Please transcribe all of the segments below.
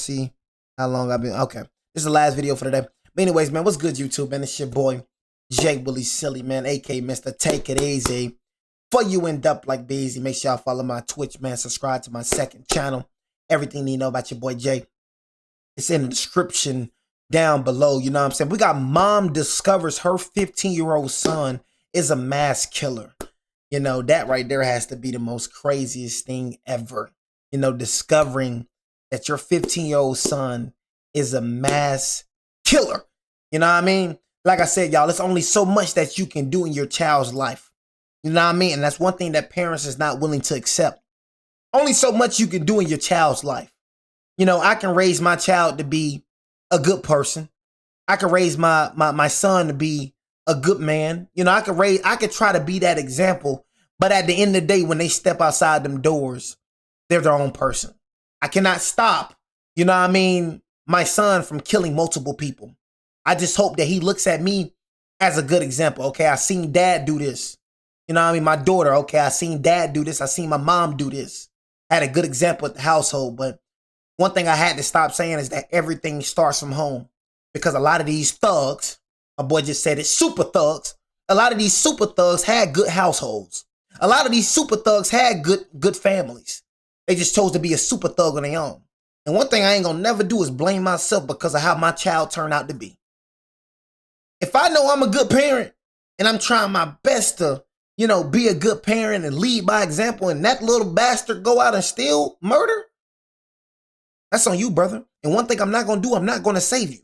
See how long I've been. Okay, this is the last video for today. But anyways, man, what's good, YouTube, man? It's your boy, Jay Willie Silly, man, aka Mr. Take It Easy. Before you end up like busy, make sure y'all follow my Twitch, man. Subscribe to my second channel. Everything you know about your boy Jay, it's in the description down below. You know what I'm saying? We got mom discovers her 15-year-old son is a mass killer. You know, that right there has to be the most craziest thing ever. You know, discovering that your 15-year-old son is a mass killer. You know what I mean? Like I said, y'all, it's only so much that you can do in your child's life. You know what I mean? And that's one thing that parents is not willing to accept. Only so much you can do in your child's life. You know, I can raise my child to be a good person. I can raise my son to be a good man. You know, I could try to be that example. But at the end of the day, when they step outside them doors, they're their own person. I cannot stop, you know what I mean, my son from killing multiple people. I just hope that he looks at me as a good example. Okay, I seen dad do this. You know what I mean? My daughter, okay, I seen dad do this. I seen my mom do this. I had a good example at the household. But one thing I had to stop saying is that everything starts from home. Because a lot of these thugs, my boy just said it, super thugs, a lot of these super thugs had good households. A lot of these super thugs had good families. They just chose to be a super thug on their own. And one thing I ain't gonna never do is blame myself because of how my child turned out to be. If I know I'm a good parent and I'm trying my best to, you know, be a good parent and lead by example, and that little bastard go out and steal, murder, that's on you, brother. And one thing I'm not gonna do, I'm not gonna save you.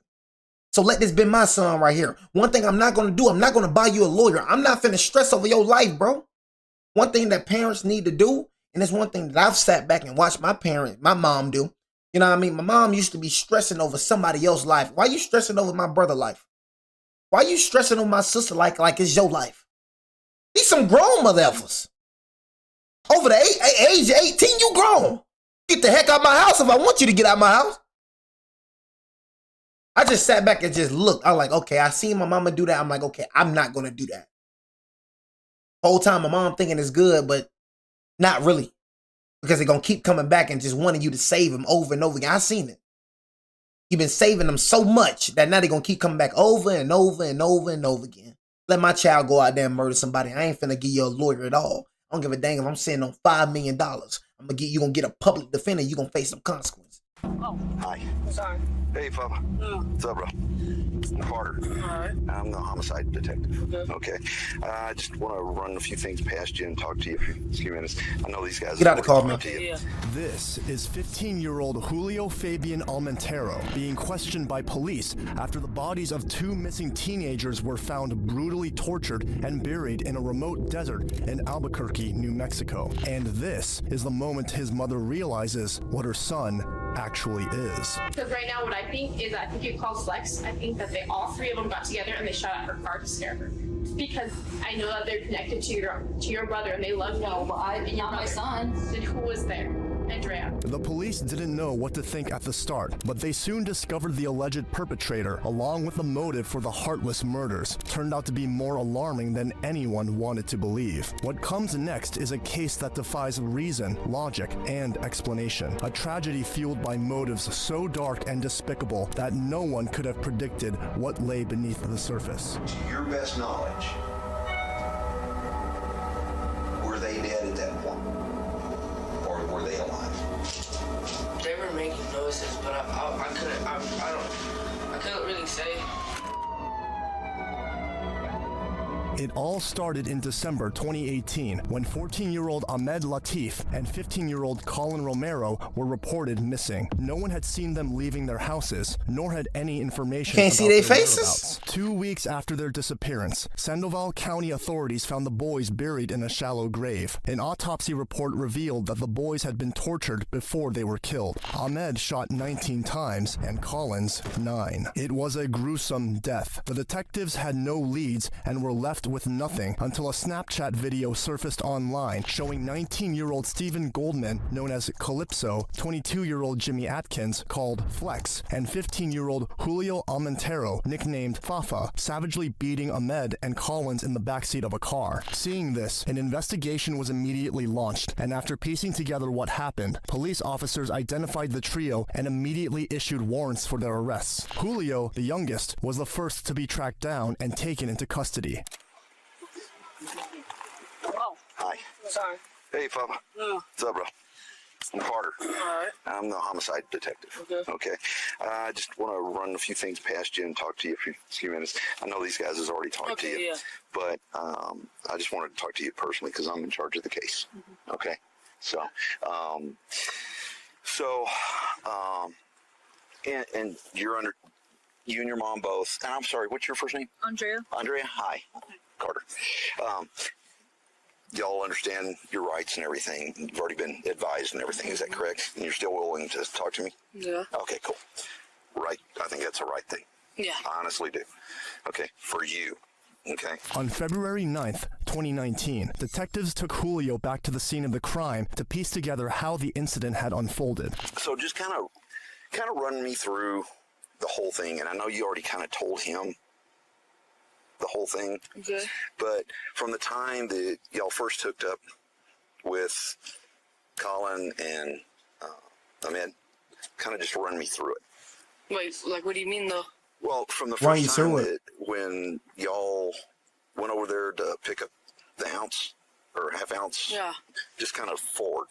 So let this be my son right here. One thing I'm not gonna do, I'm not gonna buy you a lawyer. I'm not finna stress over your life, bro. One thing that parents need to do, and it's one thing that I've sat back and watched my mom do. You know what I mean? My mom used to be stressing over somebody else's life. Why you stressing over my brother's life? Why you stressing over my sister like it's your life? These some grown mother effers. Over the age of 18, you grown. Get the heck out of my house if I want you to get out of my house. I just sat back and just looked. I'm like, okay, I seen my mama do that. I'm like, okay, I'm not going to do that. Whole time my mom thinking it's good, but not really. Because they're going to keep coming back and just wanting you to save them over and over again. I seen it. You've been saving them so much that now they're going to keep coming back over and over and over and over again. Let my child go out there and murder somebody. I ain't finna give you a lawyer at all. I don't give a dang if I'm sitting on $5 million. You gonna get a public defender. You gonna face some consequences. Oh. Hi. Sorry. Hey, Papa. What's up, bro? Carter. All right. I'm the homicide detective. Okay. I just want to run a few things past you and talk to you for a few minutes. I know these guys. Get out the car, man. Yeah. This is 15-year-old Julio Fabian Almentero being questioned by police after the bodies of two missing teenagers were found brutally tortured and buried in a remote desert in Albuquerque, New Mexico. And this is the moment his mother realizes what her son actually is. Because right now what I think is, I think you called Flex. I think that all three of them got together and they shot at her car to scare her. Because I know that they're connected to your brother and they love you. No, but not my son. Then who was there? Andrea. The police didn't know what to think at the start, but they soon discovered the alleged perpetrator, along with the motive for the heartless murders. Turned out to be more alarming than anyone wanted to believe. What comes next is a case that defies reason, logic, and explanation. A tragedy fueled by motives so dark and despicable that no one could have predicted what lay beneath the surface. To your best knowledge, were they dead at that point? Or were they alive? They were making noises, but I couldn't really say. It all started in December 2018 when 14-year-old Ahmed Latif and 15-year-old Colin Romero were reported missing. No one had seen them leaving their houses, nor had any information Can't about see their their faces? whereabouts. 2 weeks after their disappearance, Sandoval County authorities found the boys buried in a shallow grave. An autopsy report revealed that the boys had been tortured before they were killed. Ahmed shot 19 times and Collins 9. It was a gruesome death. The detectives had no leads and were left with nothing until a Snapchat video surfaced online showing 19-year-old Stephen Goldman, known as Calypso, 22-year-old Jimmy Atkins, called Flex, and 15-year-old Julio Almontero, nicknamed Fafa, savagely beating Ahmed and Collins in the backseat of a car. Seeing this, an investigation was immediately launched, and after piecing together what happened, police officers identified the trio and immediately issued warrants for their arrests. Julio, the youngest, was the first to be tracked down and taken into custody. Oh, Hi. sorry. Hey, Papa. What's up, bro? I'm Carter. Alright. I'm the homicide detective. Okay. I just want to run a few things past you and talk to you for a few minutes. I know these guys has already talked to you, Yeah. but I just wanted to talk to you personally because I'm in charge of the case. Okay. So, and you're under, you and your mom both. And I'm sorry, what's your first name? Andrea. Andrea. Hi, Carter. Y'all understand your rights and everything. You've already been advised and everything. Is that correct? And you're still willing to talk to me? Yeah. Okay, cool. Right. I think that's the right thing. Yeah. I honestly do. Okay. For you. Okay. On February 9th, 2019, detectives took Julio back to the scene of the crime to piece together how the incident had unfolded. So just kind of run me through the whole thing. And I know you already kind of told him the whole thing. Okay. But from the time that y'all first hooked up with Colin and Ahmed, kind of just run me through it. Wait, like, what do you mean, though? Well, from the Run you first time through it. that when y'all went over there to pick up the ounce or half ounce, Yeah. just kind of forward.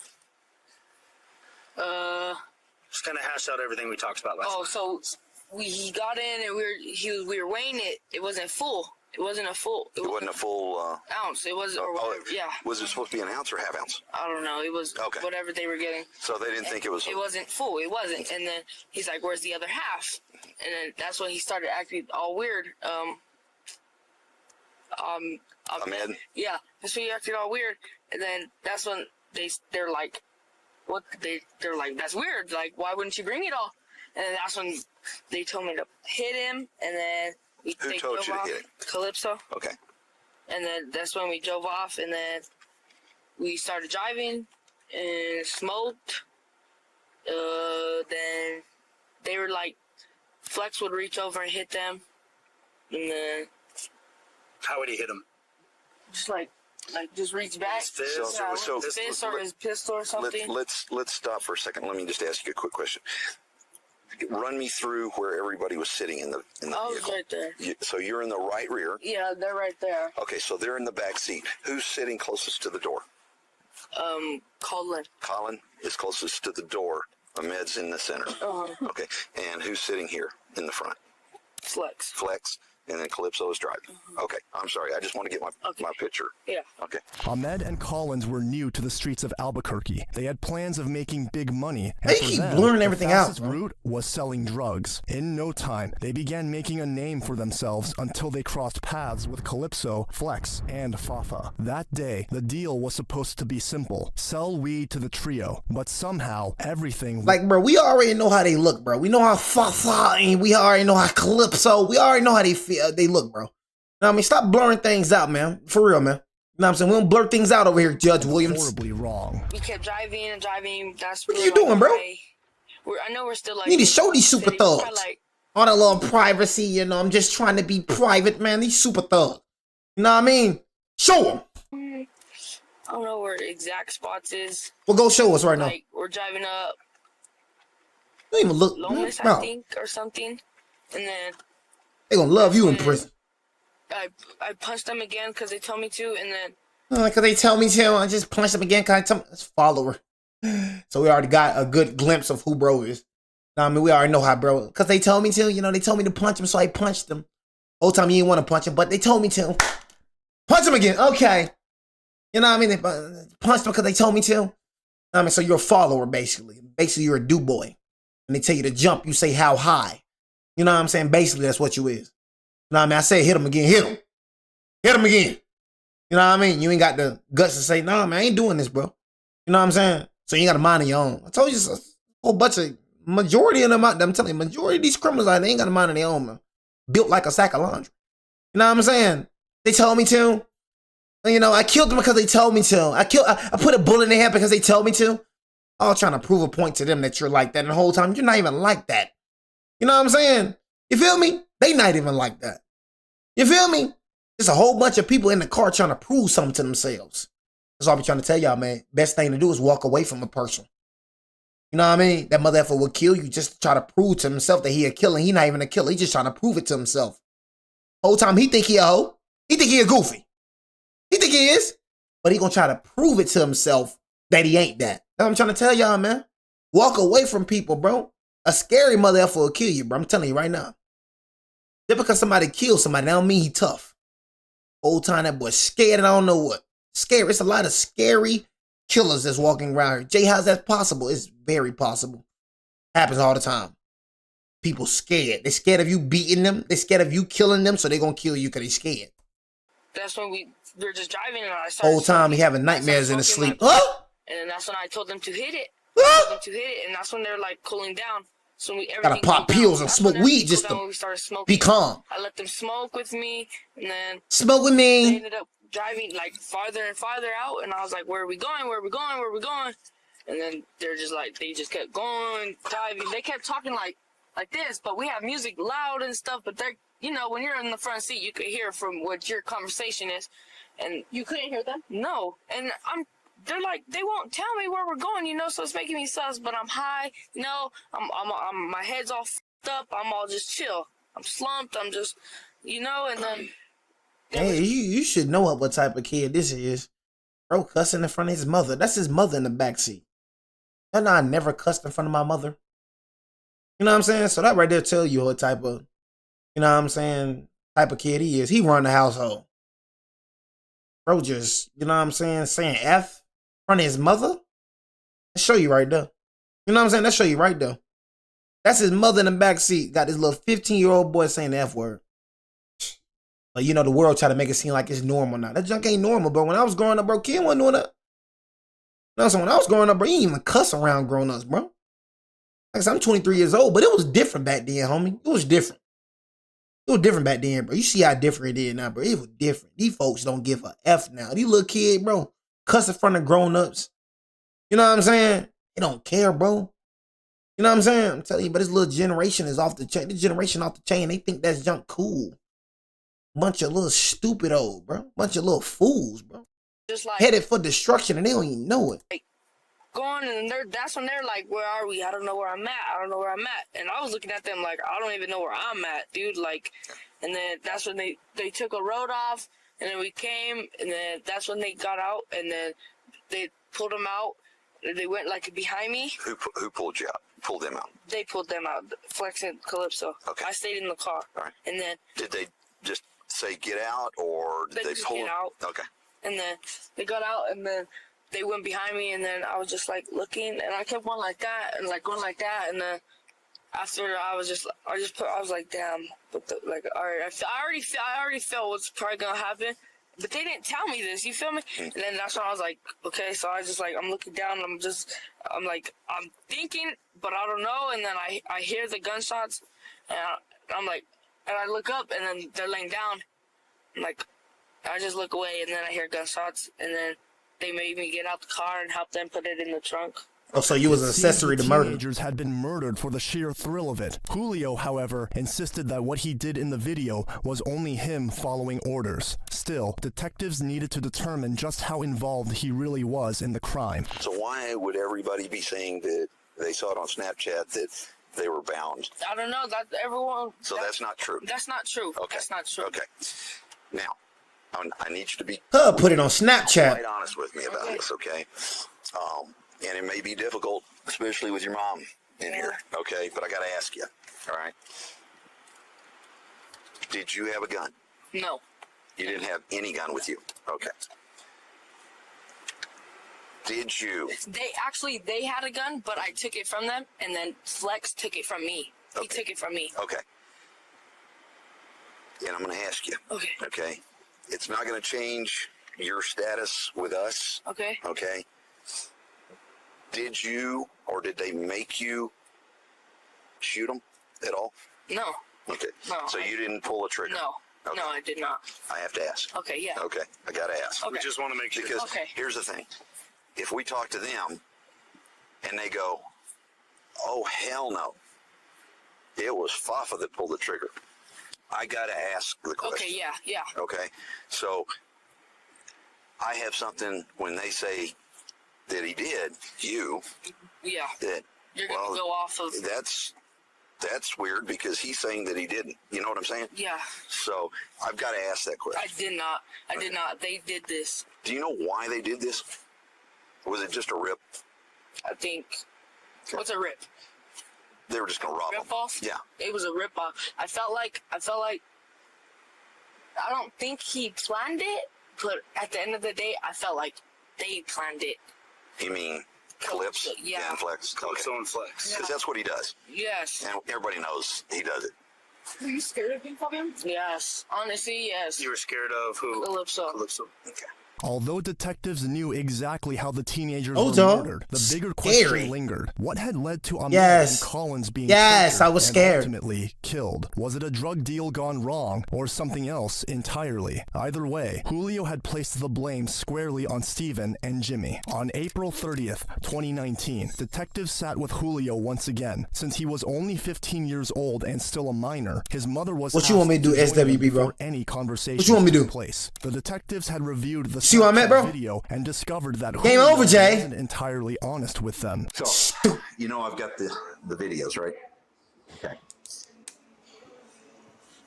Just kind of hash out everything we talked about last Oh, time. so he got in and we were weighing it. It wasn't full. It wasn't a full. It wasn't a full. Ounce. It was, or whatever. Yeah. Was it supposed to be an ounce or half ounce? I don't know. It was Okay. whatever they were getting. So they didn't think it was. It wasn't full. It wasn't. And then he's like, "Where's the other half?" And then that's when he started acting all weird. Ahmed? Yeah, that's when he acted all weird. And then that's when they're like, "What?" They're like, "That's weird. Like, why wouldn't you bring it all?" And then that's when they told me to hit him. And then Who they told drove you to off. hit him? Calypso. Okay. And then that's when we drove off, and then we started driving and smoked. Then they were like, Flex would reach over and hit them, and then How would he hit him? just like just reach back. His fist? Yeah, So- with his fist or his pistol or something. Let's stop for a second. Let me just ask you a quick question. Run me through where everybody was sitting in the I was vehicle. right there. So you're in the right rear. Yeah, they're right there. Okay, so they're in the back seat. Who's sitting closest to the door? Colin. Colin is closest to the door. Ahmed's in the center. Okay, and who's sitting here in the front? Flex. Flex, and then Calypso is driving. Okay, I'm sorry. I just want to get my picture. Yeah. Okay. Ahmed and Collins were new to the streets of Albuquerque. They had plans of making big money. And They for keep them, blurring the everything out, fastest bro. route was selling drugs. In no time, they began making a name for themselves until they crossed paths with Calypso, Flex, and Fafa. That day, the deal was supposed to be simple: sell weed to the trio. But somehow, everything Like, bro, we already know how they look, bro. We know how Fafa and we already know how Calypso. We already know how they feel. They look, bro. You know what I mean? Stop blurring things out, man. For real, man. You know what I'm saying? We don't blur things out over here, Judge Williams. horribly wrong. We kept driving and driving. That's What are you doing, bro? I know we're still like. You need to show these super city. We're thugs. like, On a little privacy, you know. I'm just trying to be private, man. These super thugs. You know what I mean? Show them. I don't know where the exact spots is. Well, go show us right now. Like, we're driving up Don't even look. Lomas, No. I think, or something. And then They gonna love you in prison. I punched them again because they told me to, and then Because they tell me to. I just punched them again. Kind of let's follow her. So we already got a good glimpse of who bro is. Know what I mean, we already know how bro. Because they told me to. You know, they told me to punch him, so I punched him. Whole time you didn't want to punch him, but they told me to. Punch him again. Okay. You know what I mean? They punched him because they told me to. I mean, so you're a follower, basically. Basically, you're a do boy. And they tell you to jump, you say how high. You know what I'm saying? Basically, that's what you is. You know what I mean? I said hit him again. Hit him. Hit him again. You know what I mean? You ain't got the guts to say, nah, man, I ain't doing this, bro. You know what I'm saying? So you ain't got a mind of your own. I told you, a whole bunch of, majority of them out there, I'm telling you, majority of these criminals out there ain't got a mind of their own, man. Built like a sack of laundry. You know what I'm saying? They told me to. You know, I killed them because they told me to. I put a bullet in their head because they told me to. All trying to prove a point to them that you're like that. And the whole time, you're not even like that. You know what I'm saying? You feel me? They not even like that. You feel me? There's a whole bunch of people in the car trying to prove something to themselves. That's all I'm trying to tell y'all, man. Best thing to do is walk away from a person. You know what I mean? That motherfucker will kill you just to try to prove to himself that he a killer. He not even a killer. He just trying to prove it to himself. Whole time he think he a hoe. He think he a goofy. He think he is. But he gonna try to prove it to himself that he ain't that. That's what I'm trying to tell y'all, man. Walk away from people, bro. A scary motherfucker will kill you, bro. I'm telling you right now. Just because somebody kills somebody, that don't mean he tough. Whole time that boy scared and I don't know what. Scary. It's a lot of scary killers that's walking around here. Jay, how's that possible? It's very possible. Happens all the time. People scared. They scared of you beating them. They scared of you killing them, so they gonna kill you because they scared. That's when we were just driving and I started Whole time he having nightmares in his sleep. Huh? And then that's when I told them to hit it. Huh? And that's when they're like cooling down. So we Gotta pop pills and smoke weed just to we started smoking. be calm. I let them smoke with me, and then Smoke with they me. ended up driving like farther and farther out, and I was like, "Where are we going? Where are we going? Where are we going?" And then they're just like, they just kept going, driving. They kept talking like this, but we have music loud and stuff. But they're, you know, when you're in the front seat, you could hear from what your conversation is, and You couldn't hear them? no, and they're like, they won't tell me where we're going, you know, so it's making me sus, but I'm high, you know, I'm my head's all f***ed up, I'm all just chill. I'm slumped, I'm just, you know, and then... Hey, you should know what type of kid this is. Bro cussing in front of his mother. That's his mother in the backseat. And I never cussed in front of my mother. You know what I'm saying? So that right there tell you what type of, you know what I'm saying, type of kid he is. He run the household. Bro just, you know what I'm saying F in front of his mother. That show you right there. You know what I'm saying? That show you right there. That's his mother in the back seat. Got this little 15-year-old boy saying the F word. But you know, the world try to make it seem like it's normal now. That junk ain't normal, bro. When I was growing up, bro, kid wasn't doing that. No, so when I was growing up, bro, you didn't even cuss around grown-ups, bro. Like I said, I'm 23 years old, but it was different back then, homie. It was different. It was different back then, bro. You see how different it is now, bro. It was different. These folks don't give a F now. These little kids, bro, cuss in front of grown-ups. You know what I'm saying? They don't care, bro. You know what I'm saying? I'm telling you, but this little generation is off the chain. This generation off the chain, they think that's junk cool. Bunch of little stupid old, bro. Bunch of little fools, bro. Just like... Headed for destruction and they don't even know it. Like, going and that's when they're like, where are we? I don't know where I'm at. I don't know where I'm at. And I was looking at them like, I don't even know where I'm at, dude. Like, and then that's when they took a road off, and then we came, and then that's when they got out, and then they pulled them out. They went like behind me. Who pulled you out? Pulled them out? They pulled them out. Flex and Calypso. Okay. I stayed in the car. All right. And then... Did they just say get out, or did they just pull get out? Okay. And then they got out, and then they went behind me, and then I was just like looking, and I kept going like that, and like going like that, and then after I was like, damn, but like, all right, I already felt what's probably gonna happen, but they didn't tell me this, you feel me? And then that's when I was like, okay, so I just like, I'm looking down, I'm thinking, but I don't know, and then I hear the gunshots, and I'm like, and I look up, and then they're laying down, I'm like, I just look away, and then I hear gunshots, and then they made me get out the car and help them put it in the trunk. Oh, so you was an accessory to murder. Teenagers had been murdered for the sheer thrill of it. Julio, however, insisted that what he did in the video was only him following orders. Still, detectives needed to determine just how involved he really was in the crime. So why would everybody be saying that they saw it on Snapchat that they were bound? I don't know. That everyone. So that's not true. That's not true. Okay. That's not true. Okay. Now, I need you to be Put it on Snapchat. quite honest with me about this, okay? And it may be difficult, especially with your mom in here, okay? But I got to ask you, all right? Did you have a gun? No. You didn't have any gun with you? Okay. Did you? They had a gun, but I took it from them, and then Flex took it from me. He Okay. took it from me. Okay. And I'm going to ask you. Okay. Okay. It's not going to change your status with us. Okay. Okay. Did you, or did they make you shoot them at all? No. Okay. No, So you didn't pull a trigger? No. Okay. No, I did not. I have to ask. Okay, yeah. Okay, I gotta ask. Okay. We just want to make sure. Because Okay. here's the thing. If we talk to them and they go, oh, hell no, it was Fafa that pulled the trigger, I gotta ask the question. Okay, yeah. Okay, so I have something when they say that he did, Yeah. that, You're going to well, go off of... that's weird because he's saying that he didn't. You know what I'm saying? Yeah. So I've got to ask that question. I did not. They did this. Do you know why they did this? Was it just a rip? I think... What's a rip? They were just gonna rob him. Rip off? Yeah. It was a rip off. I felt like I don't think he planned it, but at the end of the day, I felt like they planned it. You mean Calypso? Yeah. And Flex? Calypso Okay. and Flex. Because that's what he does. Yes. And everybody knows he does it. Were you scared of being called him? Yes. Honestly, yes. You were scared of who? Calypso. Calypso. Okay. Although detectives knew exactly how the teenagers Oh, were dog. murdered, the bigger Scary. question lingered. What had led to Ahmed Yes. and Collins being Yes, captured I was and scared. ultimately killed? Was it a drug deal gone wrong or something else entirely? Either way, Julio had placed the blame squarely on Steven and Jimmy. On April 30th, 2019, detectives sat with Julio once again. Since he was only 15 years old and still a minor, his mother was What you want me to do, asked join them SWB, bro? before any conversation What you want me to do? place. The detectives had reviewed the See what I meant, bro? video and discovered that Game Julio over, Jay. wasn't entirely honest with them. So, you know, I've got the videos, right? Okay.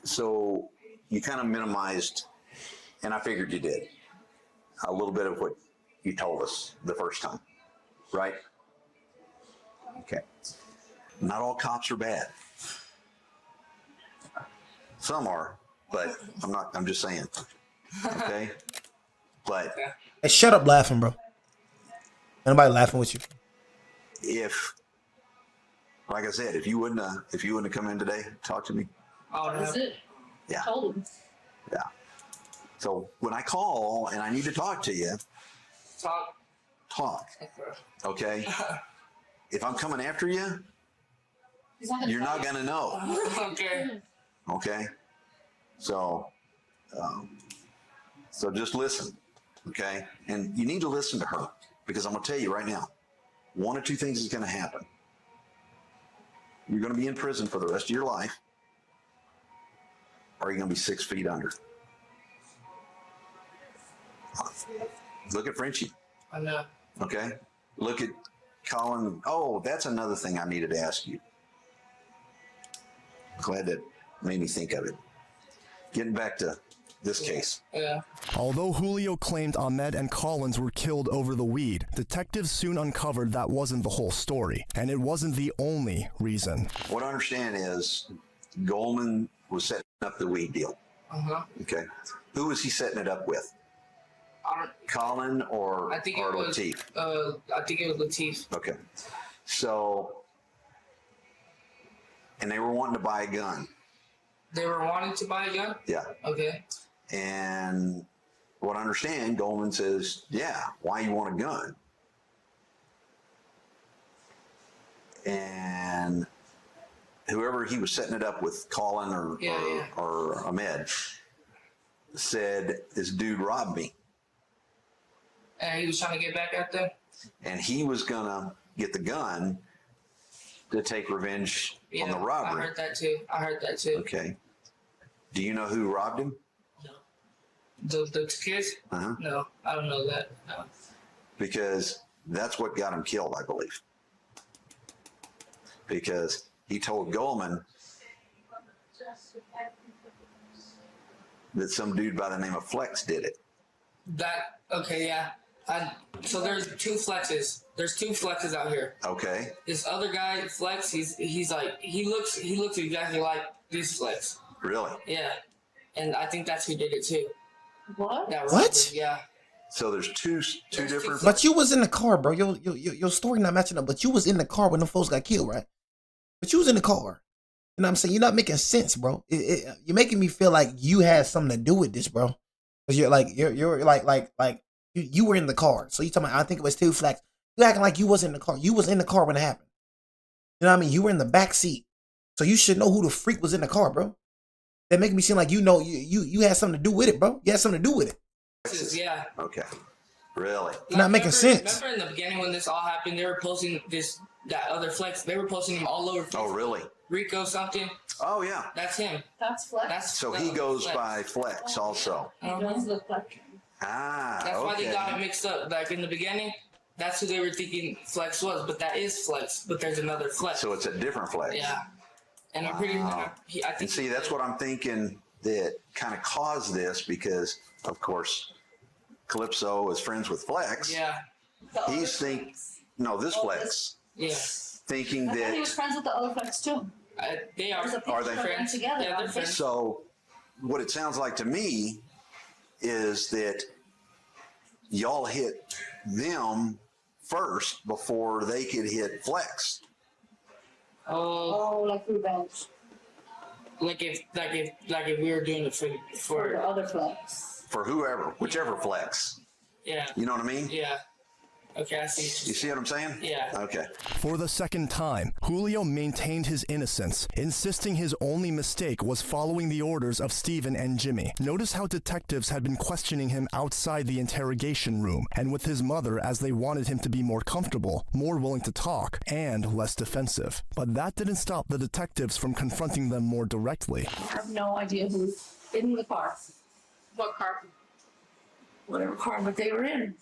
So you kind of minimized, and I figured you did, a little bit of what you told us the first time, right? Okay. Not all cops are bad. Some are, but I'm just saying. Okay? But Hey, shut up laughing, bro. Anybody laughing with you? if, like I said, if you wouldn't have come in today, talk to me. Oh, that's it. Yeah. Told him. Yeah. So when I call and I need to talk to you, talk. Okay. If I'm coming after you, you're not gonna know. Okay. Okay. So just listen. Okay. And you need to listen to her because I'm gonna tell you right now, one or two things is gonna happen. You're gonna be in prison for the rest of your life, or you're gonna be 6 feet under. Look at Frenchie. I know. Okay. Look at Colin. Oh, that's another thing I needed to ask you. Glad that made me think of it. Getting back to this case. Yeah. Although Julio claimed Ahmed and Collins were killed over the weed, detectives soon uncovered that wasn't the whole story, and it wasn't the only reason. What I understand is Goldman was setting up the weed deal. Uh-huh. Okay. Who was he setting it up with? Colin or I think or it was Lateef? I think it was Lateef. Okay. So, and they were wanting to buy a gun. They were wanting to buy a gun? Yeah. Okay. And what I understand, Goldman says, yeah, why you want a gun? And whoever he was setting it up with, Colin or Ahmed, said, this dude robbed me. And he was trying to get back at them? And he was going to get the gun to take revenge on the robbery. I heard that too. Okay. Do you know who robbed him? The kids? Uh-huh. No, I don't know that. No. Because that's what got him killed, I believe. Because he told Goldman that some dude by the name of Flex did it. Okay, yeah. So there's two flexes. There's two flexes out here. Okay. This other guy, Flex, he's like he looks exactly like this Flex. Really? Yeah. And I think that's who did it too. What? That What? robbery, yeah. So there's two different. But you was in the car, bro. Your story not matching up. But you was in the car when the folks got killed, right? But you was in the car. You know what I'm saying? You're not making sense, bro. You're making me feel like you had something to do with this, bro. Cause you're like you were in the car. So you talking about, I think it was two Flex. You acting like you was in the car. You was in the car when it happened. You know what I mean? You were in the back seat. So you should know who the freak was in the car, bro. that make me seem like you had something to do with it, bro. You had something to do with it. Yeah. Okay. Really? It's not making sense. Remember in the beginning when this all happened, they were posting that other Flex. They were posting him all over. Oh, really? Rico something. Oh, yeah. That's him. That's Flex. So he goes by Flex also. He does look like him. Ah, That's why they okay. got it mixed up. Like in the beginning, that's who they were thinking Flex was, but that is Flex. But there's another Flex. So it's a different Flex. Yeah. And I'm pretty. I think. And see, that's what I'm thinking that kind of caused this because, of course, Calypso is friends with Flex. Yeah. He's think no, this Flex. Yeah. Thinking I thought he was that. friends with the other Flex too. They are. There's a Are picture they of them friends? together. Yeah, they're friends. So, what it sounds like to me is that y'all hit them first before they could hit Flex. Oh, Oh, like revenge like if we were doing it for the for other Flex. For whoever, whichever Flex. yeah. You know what I mean? Yeah. Okay, I see. You see what I'm saying? Yeah. Okay. For the second time, Julio maintained his innocence, insisting his only mistake was following the orders of Steven and Jimmy. Notice how detectives had been questioning him outside the interrogation room, and with his mother as they wanted him to be more comfortable, more willing to talk, and less defensive. But that didn't stop the detectives from confronting them more directly. I have no idea who's in the car. What car? Whatever car that they were in.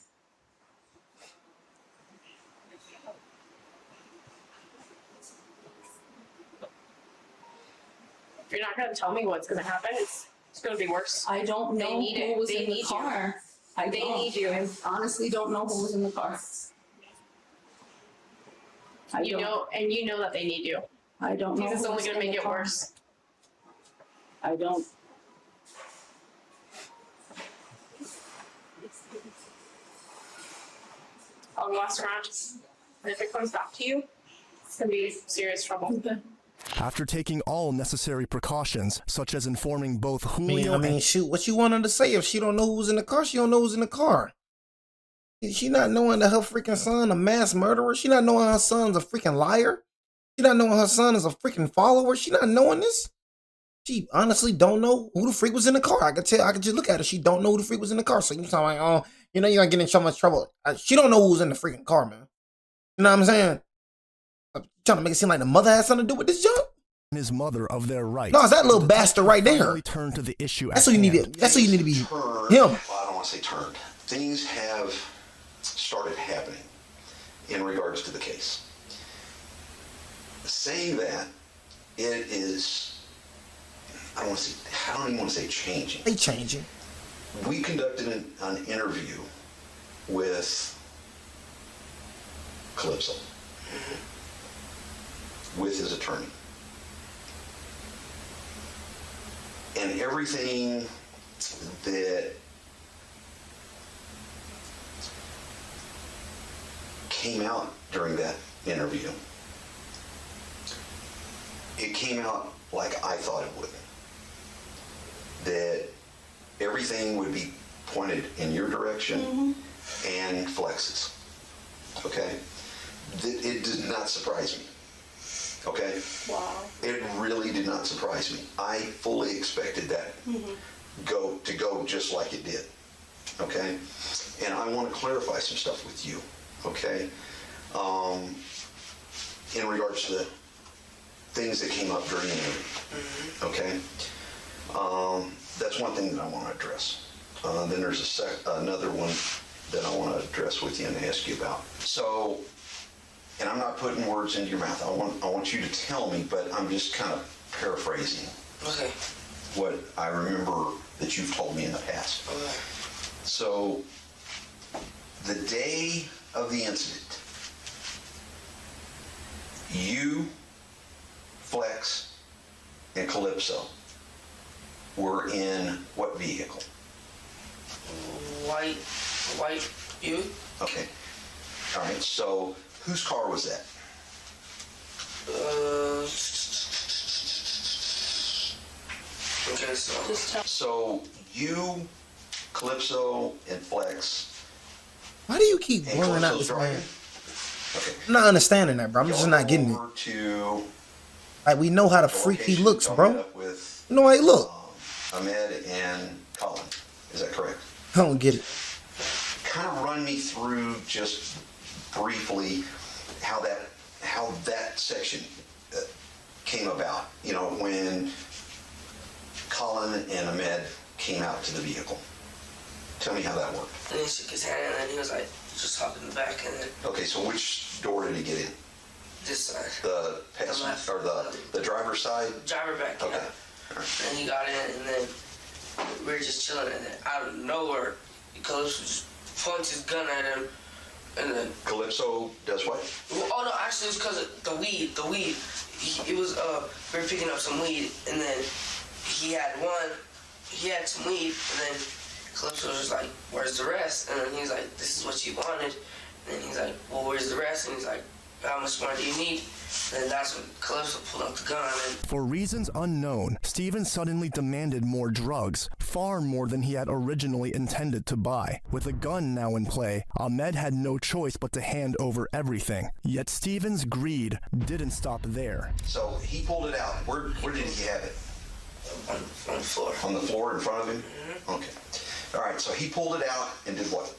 If you're not going to tell me what's going to happen, it's going to be worse. I don't They know need who it. was They in the need you. car. I They don't. need you. I honestly don't know who was in the car. I You don't. know, and you know that they need you. I don't know. Because it's who only was going to in make the it car. worse. I don't. I'll go ask around. And if it comes back to you, it's going to be serious trouble. After taking all necessary precautions, such as informing both I Julio mean, shoot, what you want her to say? If she don't know who's in the car, she don't know who's in the car. She not knowing that her freaking son a mass murderer. She not knowing her son's a freaking liar. She not knowing her son is a freaking follower. She not knowing this. She honestly don't know who the freak was in the car. I could tell. I could just look at her. She don't know who the freak was in the car. So you talking like, oh, you know, you're gonna get in so much trouble. She don't know who's in the freaking car, man. You know what I'm saying? I'm trying to make it seem like the mother has something to do with this junk. his mother of their rights. No, it's that little The bastard right there. finally turned to the issue That's at what you need hand. to. That's what you need to be. Turned, Him. well, I don't want to say turned. Things have started happening in regards to the case. Saying that, it is, I don't even want to say changing. They changing. We conducted an interview with Calypso, with his attorney. And everything that came out during that interview, it came out like I thought it would. That everything would be pointed in your direction and Flex's. Okay? It did not surprise me. Okay? Wow. It really did not surprise me. I fully expected that to go just like it did. Okay? And I want to clarify some stuff with you. Okay? In regards to the things that came up during the interview. Okay? That's one thing that I want to address. Then there's another one that I want to address with you and ask you about. So, and I'm not putting words into your mouth. I want you to tell me, but I'm just kind of paraphrasing Okay. what I remember that you've told me in the past. Okay. So, the day of the incident, you, Flex, and Calypso were in what vehicle? White youth. Okay. All right. So, whose car was that? Okay, so. Just tell. So, you, Calypso, and Flex. Why do you keep And blowing out Calypso's this man? driving? Okay. I'm not understanding that, bro. I'm just Y'all not go getting it. over to Like, we know how the the freak he location looks, y'all bro. met up with, You know how he look. Ahmed and Colin. Is that correct? I don't get it. Kind of run me through just briefly how that section came about. You know, when Colin and Ahmed came out to the vehicle. Tell me how that worked. And he shook his hand, and then he was like, just hop in the back, and then Okay, so which door did he get in? this side. The left. passenger or the driver's side? Driver back, Okay. yeah. All right. And he got in, and then we were just chilling, and then out of nowhere, Calypso just points his gun at him, and then, Calypso does what? oh no, actually it was because of the weed. It was, we were picking up some weed, and then he had some weed, and then Calypso was just like, where's the rest? And then he's like, this is what you wanted. And then he's like, well, where's the rest? And he's like, how much more do you need? And then that's when Calypso pulled out the gun. And For reasons unknown, Steven suddenly demanded more drugs, far more than he had originally intended to buy. With a gun now in play, Ahmed had no choice but to hand over everything. Yet Steven's greed didn't stop there. So he pulled it out. Where did he have it? on the floor. On the floor in front of him? Okay. All right, so he pulled it out and did what?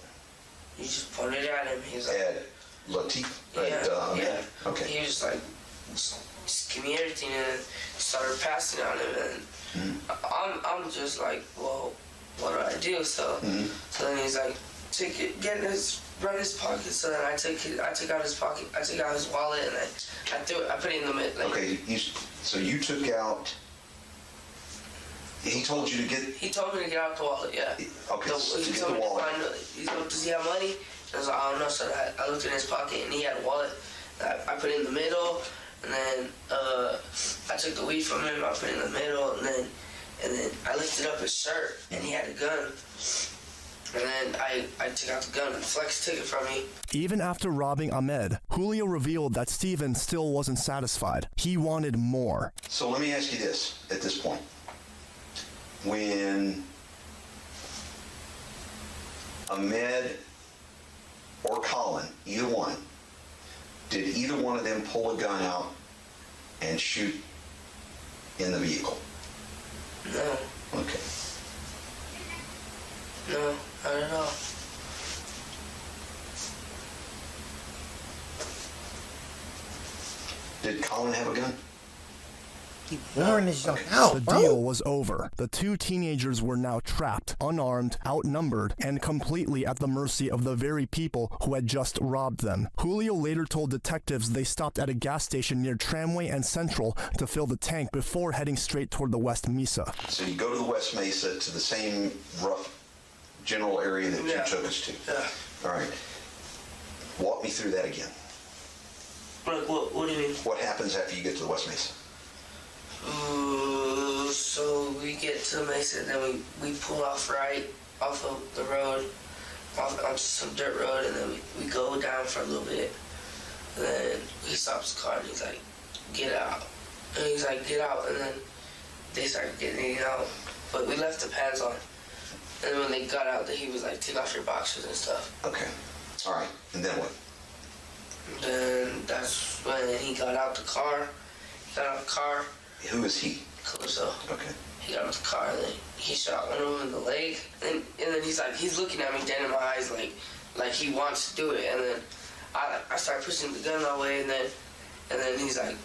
He just pointed at him. He was like, At Latif? yeah, yeah. Okay. He was like, just give me everything, and started passing on him. And I'm just like, well, what do I do? So then he's like, take it, get his, run his pocket. So then I took out his pocket, I took out his wallet, and I put it in the mid. Like, Okay, so you took out, he told you to get, he told me to get out the wallet, yeah. okay, He to get told the me wallet. to find, he's like, does he have money? And I was like, I don't know. So I looked in his pocket, and he had a wallet that I put in the middle, and then I took the weed from him, I put it in the middle, and then I lifted up his shirt, and he had a gun. And then I took out the gun, and Flex took it from me. Even after robbing Ahmed, Julio revealed that Steven still wasn't satisfied. He wanted more. So let me ask you this at this point. When Ahmed or Colin, either one, did either one of them pull a gun out and shoot in the vehicle? No, Okay. no, not at all. Did Colin have a gun? Keep wearing this junk out, The bro. deal was over. The two teenagers were now trapped, unarmed, outnumbered, and completely at the mercy of the very people who had just robbed them. Julio later told detectives they stopped at a gas station near Tramway and Central to fill the tank before heading straight toward the West Mesa. So you go to the West Mesa, to the same rough general area that Yeah. you took us to. Yeah. All right. Walk me through that again. Like, what do you mean? What happens after you get to the West Mesa? So we get to Mesa, then we pull off right off of the road, off onto some dirt road, and then we go down for a little bit. And then he stops the car and he's like, get out. And he's like, get out. And then they start getting out. But we left the pads on. And then when they got out, he was like, take off your boxers and stuff. Okay. All right. And then what? Then that's when he got out the car. He got out the car. Who is he? Calypso. Okay. He got out the car, and then he shot one of them in the leg. And then he's looking at me dead in my eyes like he wants to do it. And then I start pushing the gun away, and then he's like,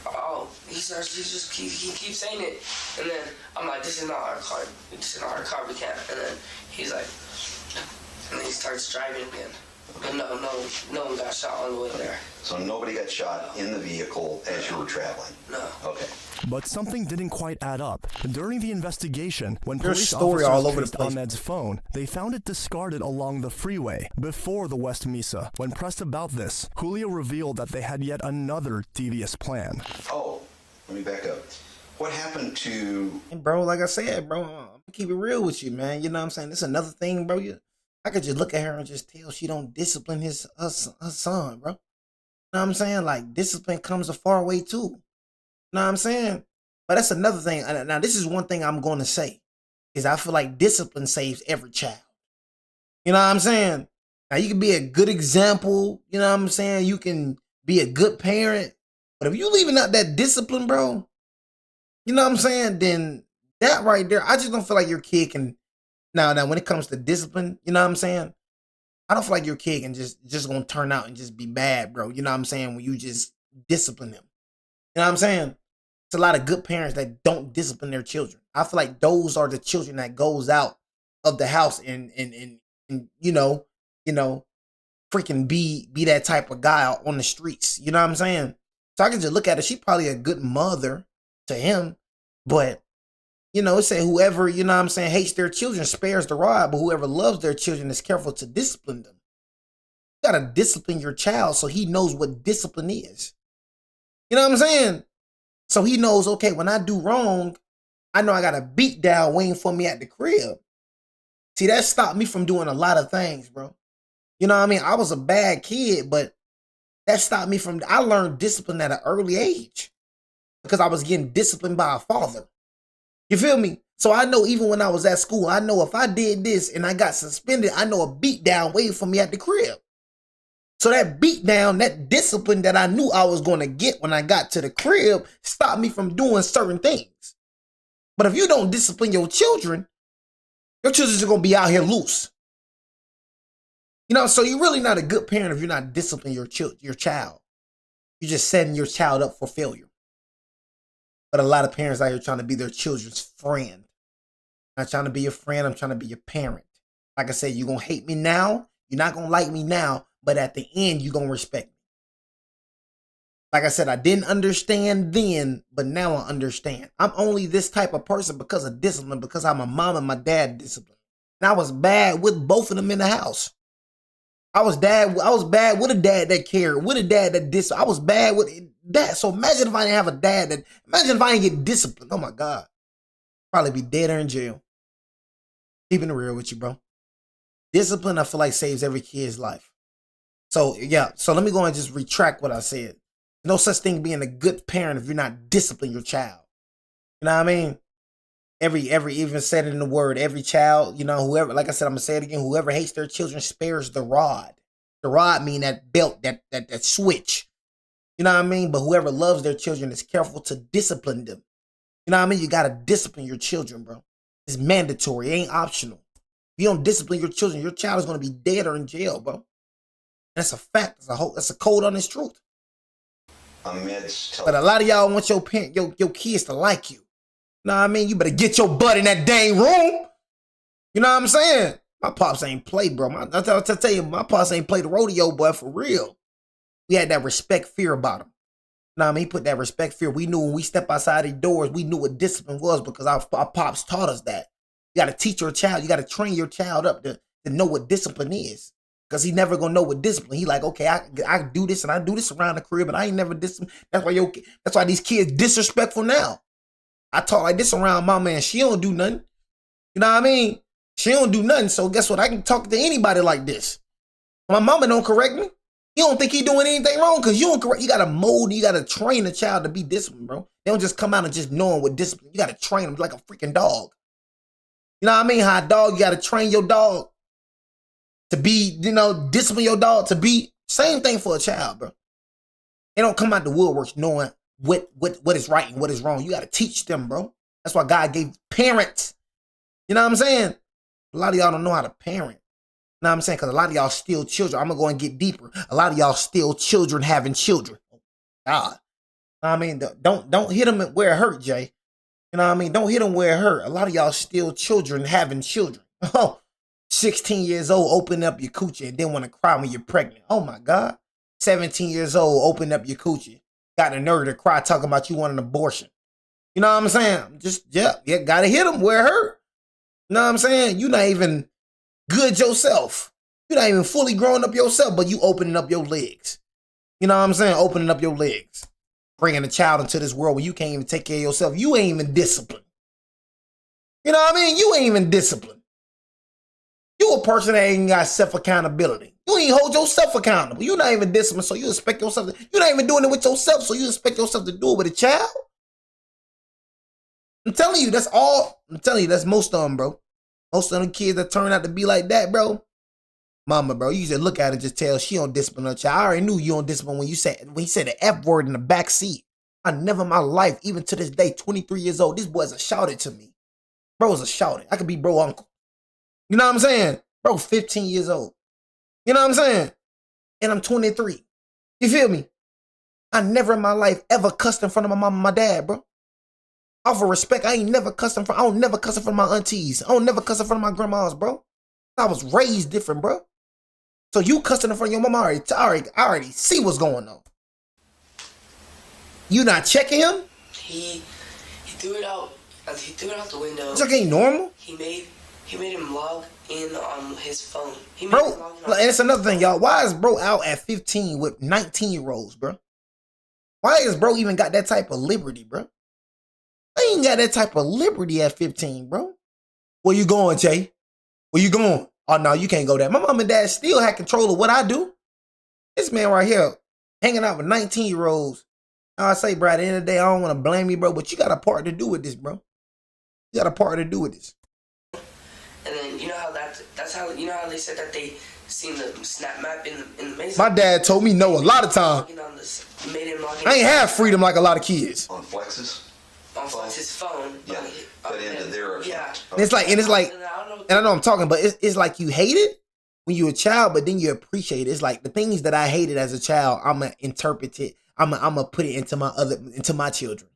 oh, he keeps saying it. And then I'm like, this is not our car. This is not our car. We can't. And then he's like, and then he starts driving again. But no one got shot on the way there. So nobody got shot in the vehicle as you were traveling? No. Okay. But something didn't quite add up. During the investigation, when There's police story officers all over the traced place. Ahmed's phone, they found it discarded along the freeway before the West Mesa. When pressed about this, Julio revealed that they had yet another devious plan. Oh, let me back up. What happened to... And bro, like I said, bro, I'm gonna keep it real with you, man. You know what I'm saying? This is another thing, bro. I could just look at her and just tell she don't discipline her son, bro. You know what I'm saying? Like, discipline comes a far way too. You know what I'm saying? But that's another thing. Now, this is one thing I'm going to say, is I feel like discipline saves every child. You know what I'm saying? Now, you can be a good example. You know what I'm saying? You can be a good parent. But if you leaving out that discipline, bro, you know what I'm saying? Then That right there, I just don't feel like your kid can. Now, when it comes to discipline, you know what I'm saying? I don't feel like your kid can just gonna turn out and just be bad, bro. You know what I'm saying? When you just discipline them. You know what I'm saying? It's a lot of good parents that don't discipline their children. I feel like those are the children that goes out of the house and you know, freaking be that type of guy out on the streets. You know what I'm saying? So I can just look at her. She probably a good mother to him, but you know, it say whoever, you know what I'm saying, hates their children spares the rod, but whoever loves their children is careful to discipline them. You gotta discipline your child so he knows what discipline is. You know what I'm saying? So he knows, okay, when I do wrong, I know I got a beat down waiting for me at the crib. See, that stopped me from doing a lot of things, bro. You know what I mean? I was a bad kid, but that stopped me from, I learned discipline at an early age because I was getting disciplined by a father. You feel me? So I know even when I was at school, I know if I did this and I got suspended, I know a beat down waiting for me at the crib. So that beat down, that discipline that I knew I was going to get when I got to the crib stopped me from doing certain things. But if you don't discipline your children are going to be out here loose. You know, so you're really not a good parent if you're not disciplining your child. You're just setting your child up for failure. But a lot of parents out here trying to be their children's friend. I'm not trying to be your friend. I'm trying to be your parent. Like I said, you're going to hate me now. You're not going to like me now. But at the end, you're going to respect me. Like I said, I didn't understand then, but now I understand. I'm only this type of person because of discipline, because I'm a mom and my dad discipline. And I was bad with both of them in the house. I was bad with a dad that cared, with a dad that disciplined. I was bad with that. So imagine if I didn't have a dad that, imagine if I didn't get disciplined. Oh my God. Probably be dead or in jail. Keeping it real with you, bro. Discipline, I feel like, saves every kid's life. So yeah, so let me go and just retract what I said. No such thing being a good parent if you're not disciplining your child. You know what I mean? Every even said it in the word, every child, you know, whoever, like I said, I'm gonna say it again, whoever hates their children spares the rod. The rod mean that belt, that switch. You know what I mean? But whoever loves their children is careful to discipline them. You know what I mean? You gotta discipline your children, bro. It's mandatory, it ain't optional. If you don't discipline your children, your child is gonna be dead or in jail, bro. That's a fact. That's a cold honest truth. But a lot of y'all want your kids to like you. You know what I mean? You better get your butt in that dang room. You know what I'm saying? My pops ain't play, bro. I tell you, my pops ain't play the rodeo, boy, for real. We had that respect, fear about him. You know what I mean? He put that respect, fear. We knew when we step outside the doors, we knew what discipline was because our pops taught us that. You got to teach your child. You got to train your child up to know what discipline is. Because he never gonna know what discipline. He like, okay, I do this and I do this around the crib, but I ain't never disciplined. That's why these kids disrespectful now. I talk like this around my man. She don't do nothing. You know what I mean? She don't do nothing. So guess what? I can talk to anybody like this. My mama don't correct me. You don't think he doing anything wrong because you don't correct. You gotta mold. You gotta train a child to be disciplined, bro. They don't just come out and just knowing what discipline. You gotta train them like a freaking dog. You know what I mean? How a dog, you gotta train your dog to be, you know, discipline your dog to be. Same thing for a child, bro. They don't come out the woodworks knowing what is right and what is wrong. You got to teach them, bro. That's why God gave parents. You know what I'm saying? A lot of y'all don't know how to parent. You know what I'm saying? Because a lot of y'all still children. I'm going to go and get deeper. A lot of y'all still children having children. God. I mean, don't hit them where it hurt, Jay. You know what I mean? Don't hit them where it hurt. A lot of y'all still children having children. Oh, 16 years old, open up your coochie and then want to cry when you're pregnant. Oh my God. 17 years old, open up your coochie. Got the nerve to cry talking about you want an abortion. You know what I'm saying? Just, yeah, gotta hit them where it hurt. You know what I'm saying? You're not even good yourself. You're not even fully grown up yourself, but you opening up your legs. You know what I'm saying? Opening up your legs. Bringing a child into this world where you can't even take care of yourself. You ain't even disciplined. You know what I mean? You ain't even disciplined. You a person that ain't got self-accountability. You ain't hold yourself accountable. You're not even disciplined, so you expect yourself to, you're not even doing it with yourself, so you expect yourself to do it with a child? I'm telling you, that's all. I'm telling you, that's most of them, bro. Most of them kids that turn out to be like that, bro. Mama, bro, you just look at her and just tell she don't discipline her child. I already knew you don't discipline when you said the F word in the back seat. I never in my life, even to this day, 23 years old, this boy has shouted to me. Bro's a shouty. I could be bro uncle. You know what I'm saying? Bro, 15 years old. You know what I'm saying? And I'm 23. You feel me? I never in my life ever cussed in front of my mom and my dad, bro. Off of respect, I ain't never cussed in front. I don't never cuss in front of my aunties. I don't never cuss in front of my grandmas, bro. I was raised different, bro. So you cussing in front of your mama, I already see what's going on. You not checking him? He threw it out. He threw it out the window. It's okay, normal. He made him log in on his phone. Bro, and it's another thing, y'all. Why is bro out at 15 with 19-year-olds, bro? Why is bro even got that type of liberty, bro? I ain't got that type of liberty at 15, bro. Where you going, Jay? Where you going? Oh, no, you can't go there. My mom and dad still had control of what I do. This man right here, hanging out with 19-year-olds. I say, bro, at the end of the day, I don't want to blame you, bro, but you got a part to do with this, bro. You got a part to do with this. And then you know how that's how you know how they said that they seen the snap map in the maze. My dad told me no a lot of times. I ain't have freedom like a lot of kids. On Flex's? On Flex's phone. Yeah, but into their account. Yeah. And it's like, and I know I'm talking, but it's like you hate it when you're a child, but then you appreciate it. It's like the things that I hated as a child, I'm gonna interpret it. I'm gonna put it into my children.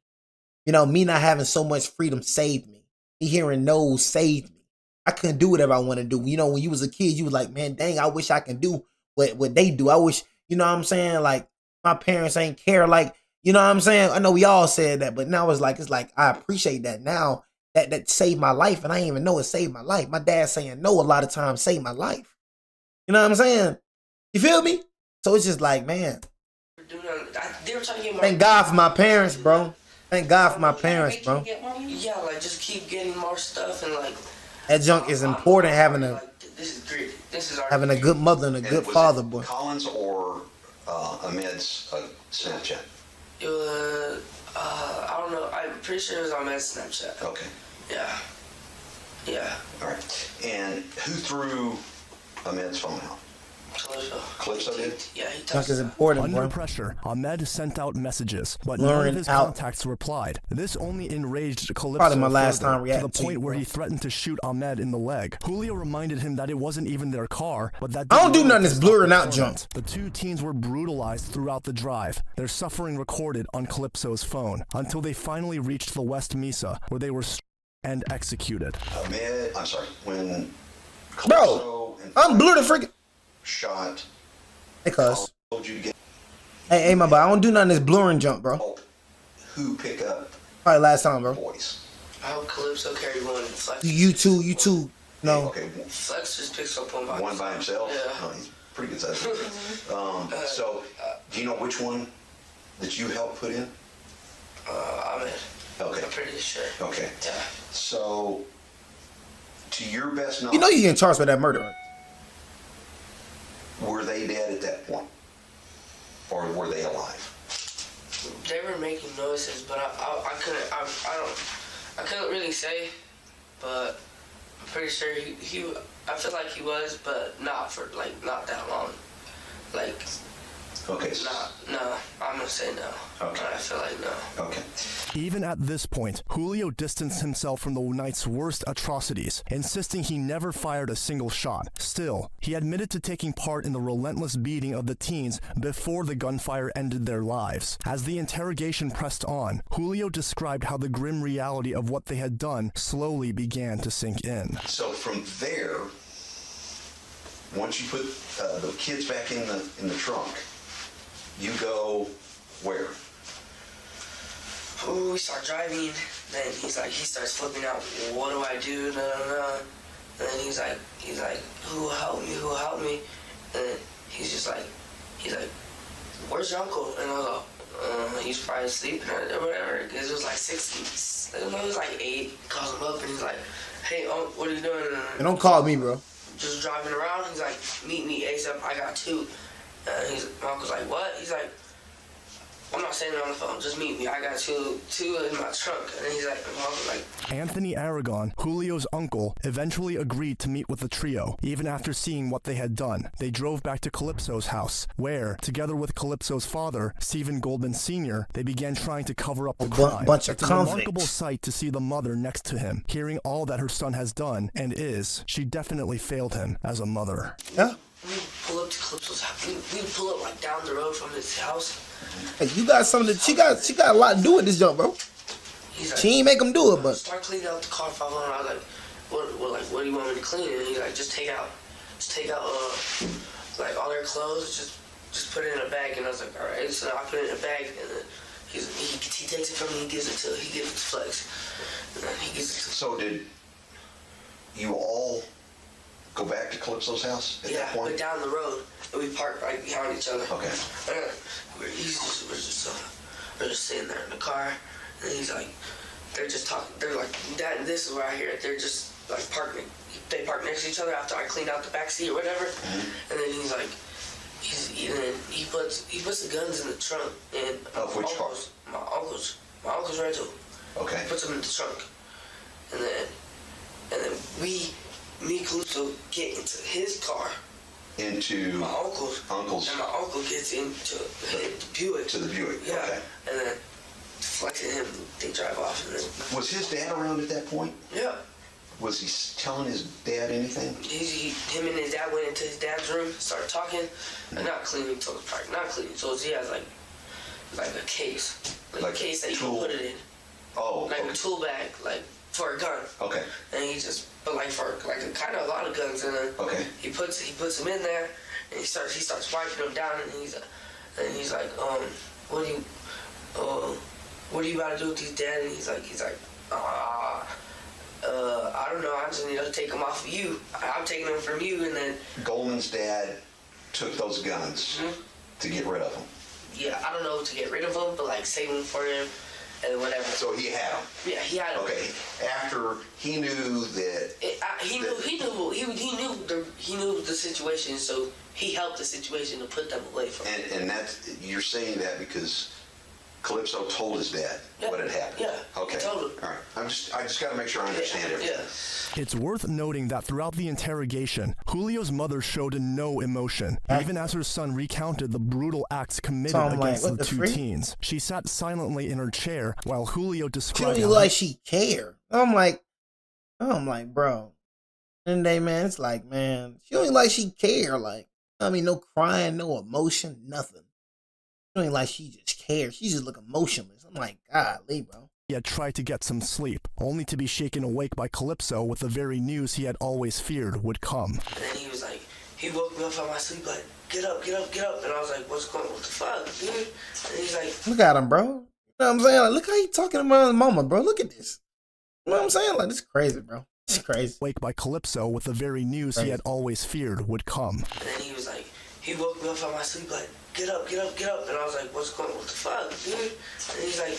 You know, me not having so much freedom saved me. Me hearing no's saved me. I couldn't do whatever I want to do. You know, when you was a kid, you was like, man, dang, I wish I can do what they do. I wish, you know what I'm saying? Like, my parents ain't care. Like, you know what I'm saying? I know we all said that, but now it's like I appreciate that now. That saved my life, and I didn't even know it saved my life. My dad saying no a lot of times saved my life. You know what I'm saying? You feel me? So it's just like, man. Thank God for my parents, bro. Thank God for my parents, bro. Yeah, like just keep getting more stuff and like. That junk is important. Having a good mother and a good father, boy. Collins or Ahmed's Snapchat? I don't know. I'm pretty sure it was on Ahmed's Snapchat. Okay. Yeah. Yeah. All right. And who threw Ahmed's phone out? Calypso did? Yeah, he Junk is important, Under bro. pressure, Ahmed sent out messages, but none of his contacts replied. This only enraged Calypso Probably my last time to the reacting point where he threatened to shoot Ahmed in the leg. Julio reminded him that it wasn't even their car, but that I don't do nothing that's blurring out junk. The two teens were brutalized throughout the drive, their suffering recorded on Calypso's phone, until they finally reached the West Mesa, where they were and executed. Ahmed, I'm sorry, when Calypso I'm blue the freaking shot. Hey, cuz. Told you to get. Hey, my boy, I don't do nothing that's blurring junk, bro. Who pick up? Probably last time, bro. Boys. I hope Calypso carried one. Flex. You too. No. Okay. Flex just picks up one by himself. Yeah. Oh, he's pretty good size. So, do you know which one that you helped put in? Ahmed. Okay. I'm pretty sure. Okay. Yeah. So, to your best knowledge, You know you getting charged for that murder, right? Were they dead at that point, or were they alive? They were making noises, but I couldn't really say, but I'm pretty sure I feel like he was, but not for not that long. Like. Okay. No, I'm gonna say no. Okay. I feel like no. Okay. Even at this point, Julio distanced himself from the night's worst atrocities, insisting he never fired a single shot. Still, he admitted to taking part in the relentless beating of the teens before the gunfire ended their lives. As the interrogation pressed on, Julio described how the grim reality of what they had done slowly began to sink in. So from there, once you put the kids back in the trunk, you go where? We start driving, then he starts flipping out, what do I do, And then he's like, who helped me? And then he's like, where's your uncle? And I was like, he's probably sleeping or whatever, because it was like 6, it was like 8, calls him up and he's like, hey, what are you doing? And don't call me, bro. Just driving around, he's like, meet me ASAP, I got 2. And my uncle's like, what? He's like, I'm not saying it on the phone. Just meet me. I got two in my trunk. And then he's like, Anthony Aragon, Julio's uncle, eventually agreed to meet with the trio. Even after seeing what they had done, they drove back to Calypso's house, where, together with Calypso's father, Stephen Goldman Sr., they began trying to cover up the crime. Bunch of it's a remarkable sight to see the mother next to him, hearing all that her son has done and is. She definitely failed him as a mother. Yeah. we pull up to Calypso's house. We pull up like down the road from his house. Hey, you got something that she got a lot to do with this jump, bro. He's like, she ain't make him do it, but start cleaning out the car 500. I was like, what do you want me to clean? And he's like, just take out like all their clothes, just put it in a bag. And I was like, all right. So I put it in a bag, and then he takes it from me. He gives it to Flex. And then he gives it to. So did you all go back to Calypso's house at that point? Yeah, but down the road, and we parked right behind each other. Okay. We're just sitting there in the car, and he's like, they're just talking. They're like, that and this is where I hear it. They're just like parking. They park next to each other after I cleaned out the back seat or whatever. Mm-hmm. And then he's like, he puts the guns in the trunk. And of which car? My uncle's rental. Okay. He puts them in the trunk, and then me and Calypso get into his car. Into my uncle's. And my uncle gets into the Buick. To the Buick. Yeah. Okay. And then Flex and him, they drive off. And then, was his dad around at that point? Yeah. Was he telling his dad anything? Him and his dad went into his dad's room, started talking, and not cleaning tools. Not cleaning tools. He has like a case, like a case that you can put it in. Oh. Like a tool bag, like for a gun. Okay. And he just, but like for like kind of a lot of guns, and then he puts them in there, and he starts wiping them down, and he's like, what do you about to do with these, Dad? And he's like, I don't know. I just need to take them off of you. I'm taking them from you, and then Goldman's dad took those guns to get rid of them. Yeah, I don't know to get rid of them, but like save them for him and whatever. So he had them. Yeah, he had them. Okay. After he knew that. He knew the situation, so he helped the situation to put them away from him. And that's, you're saying that because Calypso told his dad what had happened. Yeah. Okay. Totally. All right. I just got to make sure I understand everything. Yeah. It's worth noting that throughout the interrogation, Julio's mother showed no emotion, even as her son recounted the brutal acts committed against the two teens. She sat silently in her chair while Julio described. She don't like she cared. I'm like, bro. And day, man, it's like, man, she don't like she care. Like, I mean, no crying, no emotion, nothing. She don't like she just cares. She just look emotionless. I'm like, golly, bro. He had tried to get some sleep, only to be shaken awake by Calypso with the very news he had always feared would come. And then he was like, he woke me up from my sleep like, get up. And I was like, what the fuck, dude? And he's like, look at him, bro. You know what I'm saying? Like, look how he talking about his mama, bro. Look at this. You know what I'm saying? Like, this is crazy, bro. It's crazy. Wake by Calypso with the very news he had always feared would come. And then he was like, he woke me up from my sleep like, get up. And I was like, what the fuck, dude? And he's like,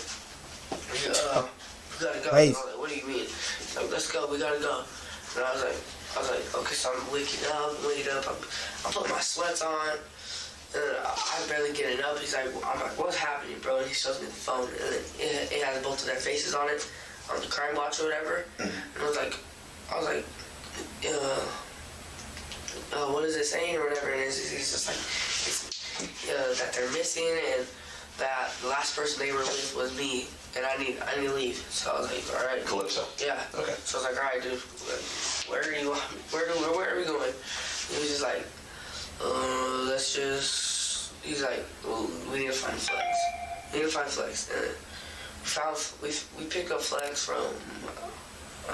we gotta go. Crazy. I was like, what do you mean? He's like, let's go, we gotta go. And I was like, okay, so I'm waking up. I put my sweats on. And I barely getting up. I'm like, what's happening, bro? And he shows me the phone, and it has both of their faces on it, on the crime watch or whatever. And I was like, what is it saying or whatever? And he's just like, that they're missing and that the last person they were with was me, and I need to leave. So I was like, all right. Calypso. Yeah. Okay. So I was like, all right, dude, where are we going? He was just like, he's like, well, we need to find Flex. And we picked up Flex from, I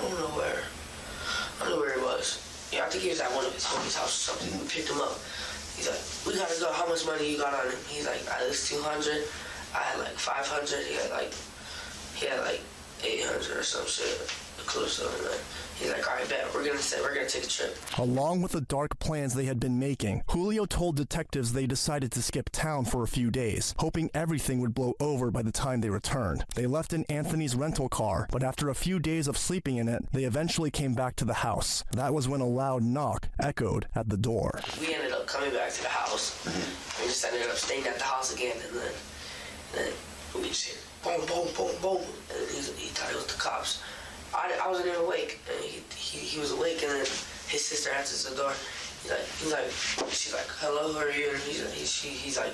don't know where he was. Yeah, I think he was at one of his homies' house or something. We picked him up. He's like, we gotta go. How much money you got on him? He's like, at least 200. I had like 500. He had like 800 or some shit. Calypso, and then he's like, all right, bet, we're gonna take a trip. Along with the dark plans they had been making, Julio told detectives they decided to skip town for a few days, hoping everything would blow over by the time they returned. They left in Anthony's rental car, but after a few days of sleeping in it, they eventually came back to the house. That was when a loud knock echoed at the door. We ended up coming back to the house. We just ended up staying at the house again, and then we just hear boom, boom, boom, boom, and he thought it was the cops. I wasn't even awake, and he was awake, and then his sister answers the door. She's like, hello, who are you? And he's like,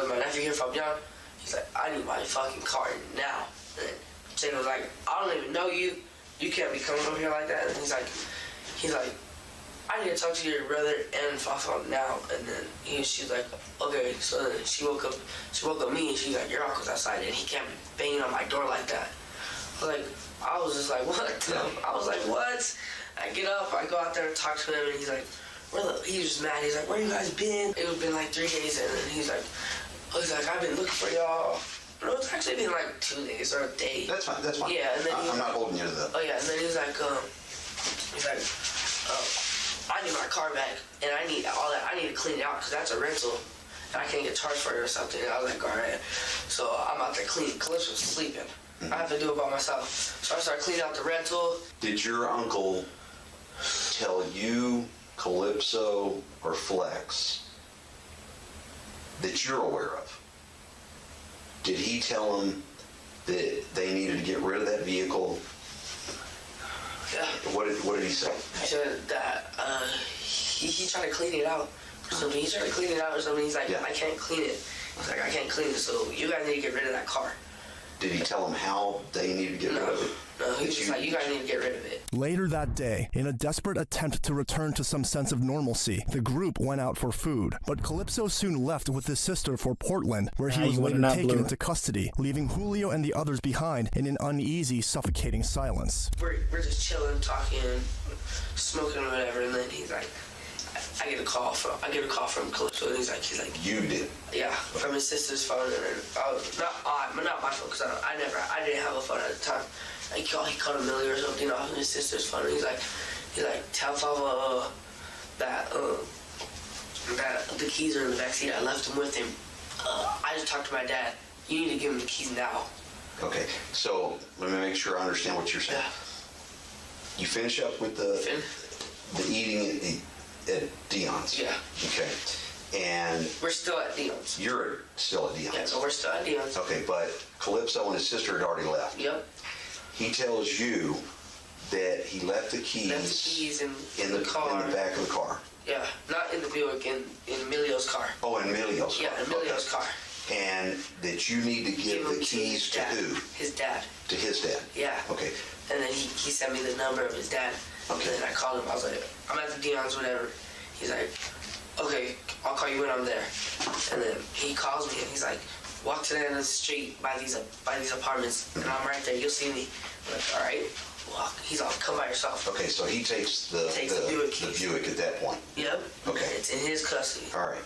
my nephew here from Young. He's like, I need my fucking car now. And Jane was like, I don't even know you. You can't be coming over here like that. And he's like, I need to talk to your brother and Fafa now. And then she's like, okay. So then she woke up me, and she's like, your uncle's outside, and he can't be banging on my door like that. I was just like, what? I was like, what? I get up, I go out there and talk to him, and he's like, he was mad. He's like, where you guys been? It was been like 3 days, and then he's like, I've been looking for y'all. No, it's actually been like 2 days or a day. That's fine. Yeah, and then I'm not holding you to that. Oh yeah, and then he's like, I need my car back, and I need all that. I need to clean it out because that's a rental, and I can't get charged for it or something. And I was like, all right. So I'm out there cleaning. Calypso's sleeping. I have to do it by myself. So I started cleaning out the rental. Did your uncle tell you, Calypso, or Flex that you're aware of? Did he tell them that they needed to get rid of that vehicle? Yeah. What did he say? He said that he tried to clean it out or something. He tried to clean it out or something. He's like, I can't clean it. He's like, I can't clean it, so you guys need to get rid of that car. Did he tell them how they needed to get rid of it? No, he was just like, you guys need to get rid of it. Later that day, in a desperate attempt to return to some sense of normalcy, the group went out for food. But Calypso soon left with his sister for Portland, where he was later taken into custody, leaving Julio and the others behind in an uneasy, suffocating silence. We're just chilling, talking, smoking or whatever, and then he's like, I get a call from Calypso, and he's like, you did? Yeah, from his sister's phone, and then not my phone, because I didn't have a phone at the time. He called Amelia or something off of his sister's phone, and he's like, tell Fafa that the keys are in the backseat. I left them with him. I just talked to my dad. You need to give him the keys now. Okay, so let me make sure I understand what you're saying. Yeah. You finish up with the eating at Dion's. Yeah. Okay. And we're still at Dion's. You're still at Dion's. Yeah, so we're still at Dion's. Okay, but Calypso and his sister had already left. Yep. He tells you that he left the keys, in the car. In the back of the car. Yeah, not in the Buick, in Emilio's car. Oh, in Emilio's car. Yeah, Emilio's car. And that you need to give the keys to who? His dad. To his dad? Yeah. Okay. And then he sent me the number of his dad. Okay. And then I called him. I was like, I'm at the Dion's, whatever. He's like, okay, I'll call you when I'm there. And then he calls me and he's like, walk to the end of the street by these apartments, and I'm right there. You'll see me. I'm like, all right. Walk. He's all, come by yourself. Okay, so he takes the Buick at that point. Yep. Okay. It's in his custody. All right.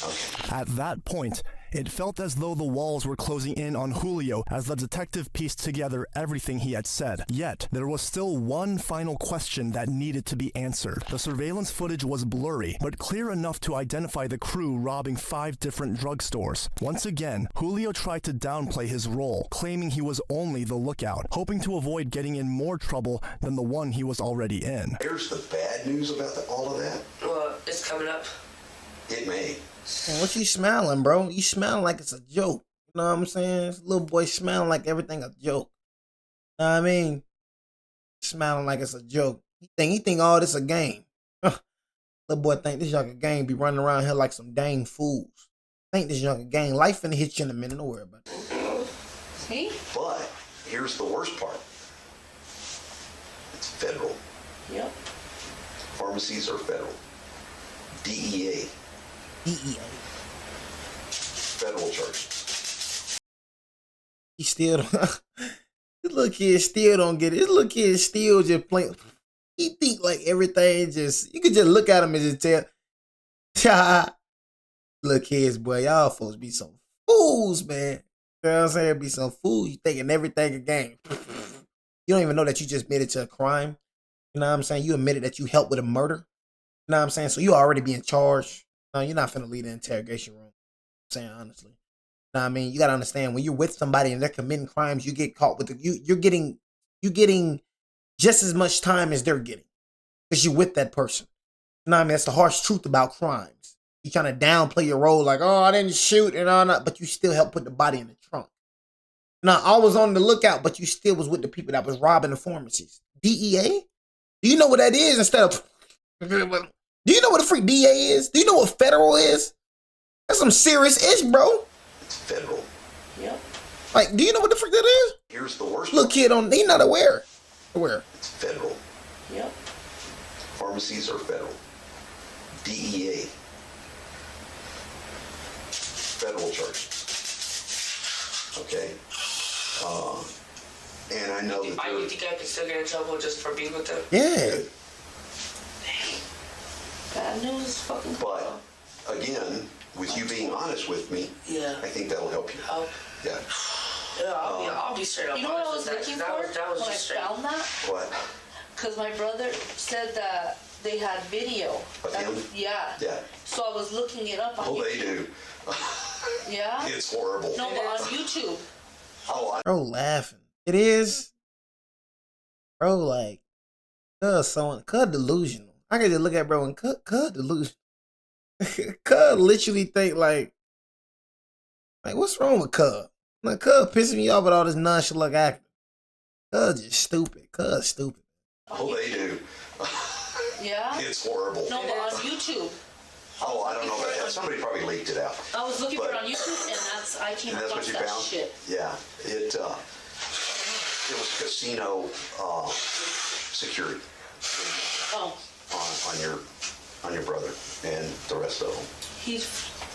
Okay. At that point, it felt as though the walls were closing in on Julio as the detective pieced together everything he had said. Yet, there was still one final question that needed to be answered. The surveillance footage was blurry, but clear enough to identify the crew robbing 5 different drugstores. Once again, Julio tried to downplay his role, claiming he was only the lookout, hoping to avoid getting in more trouble than the one he was already in. Here's the bad news about all of that. Well, it's coming up. It may. Man, what you smiling, bro? You smiling like it's a joke. You know what I'm saying? This little boy smiling like everything a joke. You know what I mean? Smiling like it's a joke. He think all this a game. Little boy think this young a game, be running around here like some dang fools. Think this young a game. Life finna hit you in a minute, don't worry about it. See? But here's the worst part. It's federal. Yep. Pharmacies are federal. DEA. Federal charges. He still don't. This little kid still don't get it. This little kid still just playing. He think like everything just, you could just look at him and just tell. Little kids, boy, y'all folks be some fools, man. You know what I'm saying? Be some fools. You thinking everything a game. You don't even know that you just admitted to a crime. You know what I'm saying? You admitted that you helped with a murder. You know what I'm saying? So you already being charged. No, you're not finna leave the interrogation room. I'm saying honestly. You know what I mean? You gotta understand when you're with somebody and they're committing crimes, you get caught with you're getting just as much time as they're getting. Because you're with that person. You know what I mean? That's the harsh truth about crimes. You trying to downplay your role like, oh, I didn't shoot and all that, but you still helped put the body in the trunk. Now, I was on the lookout, but you still was with the people that was robbing the pharmacies. DEA? Do you know what that is instead of... Do you know what a freak DEA is? Do you know what federal is? That's some serious ish, bro. It's federal. Yep. Like, do you know what the freak that is? Here's the worst Little part. kid on... He not aware. Aware. It's federal. Yep. Pharmacies are federal. DEA. Federal charges. Okay? And I know that I would think I could still get in trouble just for being with them. Yeah. Bad news, fucking. But again, with you being honest with me, Yeah. I think that'll help you. Help. Yeah. Yeah, I'll be straight up. You know what I was honest looking with for that was when I just straight. found that? What? Because my brother said that they had video. Of him? Yeah. Yeah. So I was looking it up on Oh, YouTube. they do. Yeah? It's horrible. No, but on YouTube. Oh, Bro laughing. It is. Bro, like, cuz delusional. I can just look at bro and cuz delusional. Cuz literally think like, what's wrong with cuz? Like, cuz pissing me off with all this nonchalant acting. Cuz just stupid. Cuz stupid. Oh, they do. Yeah? It's horrible. No, but on YouTube. Oh, I don't know about that. Somebody probably leaked it out. I was looking for it But- on YouTube, and I came And that's what across you that found? shit. Yeah. It was casino security Oh, on your brother and the rest of them.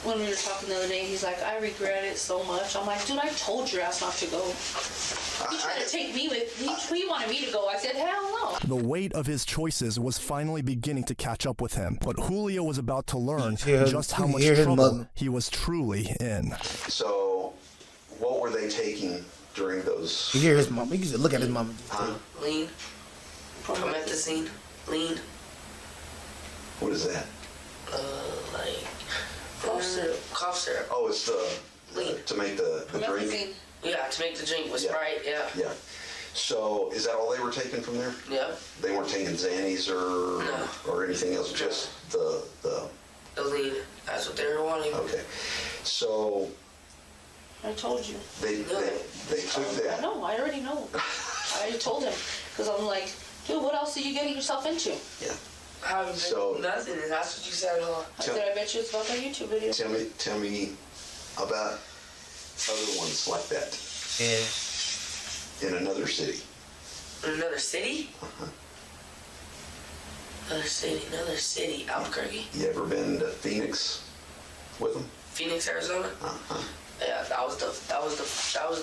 when we were talking the other day, he's like, I regret it so much. I'm like, dude, I told your ass not to go. He tried to take me with, he wanted me to go. I said, hell no. The weight of his choices was finally beginning to catch up with him, but Julio was about to learn just how much trouble he was truly in. So, what were they taking during those? You hear his mom. You can just look at his mom. Lean. Promethazine. Lean. What is that? Like cough syrup. Oh, it's Lean. to make the drink. Promethazine. Yeah, to make the drink with Yeah. Sprite. Yeah. Yeah. So, is that all they were taking from there? Yeah. They weren't taking Xannies or anything else, just the. The lean. That's what they were wanting. Okay. So I told you. they took I that. know, I already know. I already told him. Because I'm like, dude, what else are you getting yourself into? Yeah. Haven't So- been nothing, and that's what you said, huh? I said, I bet you it's about that YouTube video. Tell me about other ones like that Yeah. in another city. In another city? Another city. Albuquerque. You ever been to Phoenix with them? Phoenix, Arizona. Yeah, that was the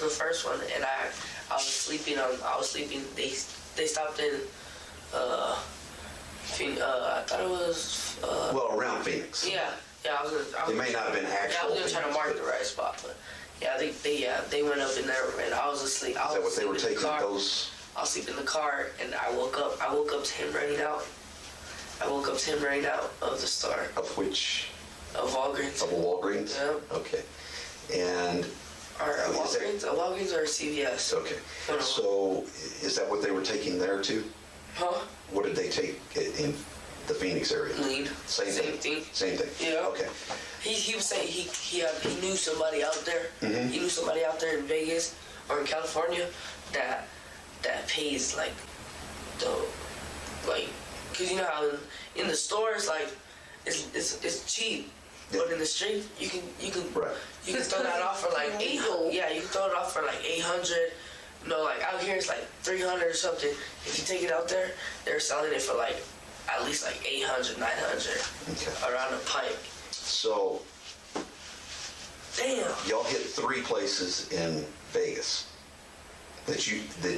first one, and I was sleeping. They stopped in. I thought it was. Well, around Phoenix. Yeah. They may not have been Yeah, I actual was gonna try to Phoenix, mark but- the right spot, but yeah, they went up in there, and I was asleep. Is that what they were taking? Those? I was asleep in the car, and I woke up. I woke up to him running out. I woke up to him running out of the store Of which? of Walgreens. Of a Walgreens? Yeah. Okay. And Or a Is that- Walgreens or a CVS. okay. One of them. So is that what they were taking there too? Huh? What did they take in the Phoenix area? Lead. Same thing. Same thing. Yeah. Okay. He was saying he knew somebody out there. Mhm. He knew somebody out there in Vegas or in California that pays like because you know how in the stores like it's cheap, but in the street you can Right. you can throw that off for like Illegal. 800. Yeah, you can throw it off for like 800. You know, like out here it's like 300 or something. If you take it out there, they're selling it for like at least like 800, 900 Okay. around a pint. So Damn. y'all hit 3 places in Vegas that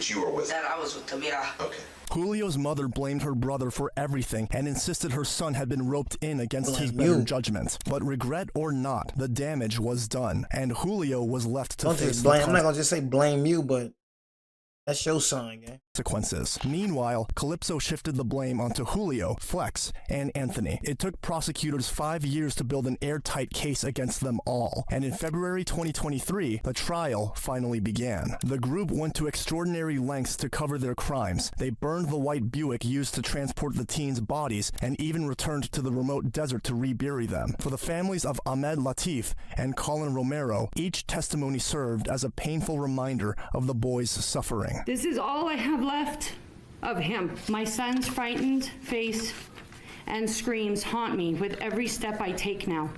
you were with. That I was with them, yeah. Okay. Julio's mother blamed her brother for everything and insisted her son had been roped in against his Blame better you. judgment. But regret or not, the damage was done, and Julio was left to Don't face just the blame. I'm not gonna just say blame you, but That's your son, gang. Consequences. Meanwhile, Calypso shifted the blame onto Julio, Flex, and Anthony. It took prosecutors 5 years to build an airtight case against them all, and in February 2023, the trial finally began. The group went to extraordinary lengths to cover their crimes. They burned the white Buick used to transport the teens' bodies and even returned to the remote desert to rebury them. For the families of Ahmed Latif and Colin Romero, each testimony served as a painful reminder of the boys' suffering. This is all I have left of him. My son's frightened face and screams haunt me with every step I take now.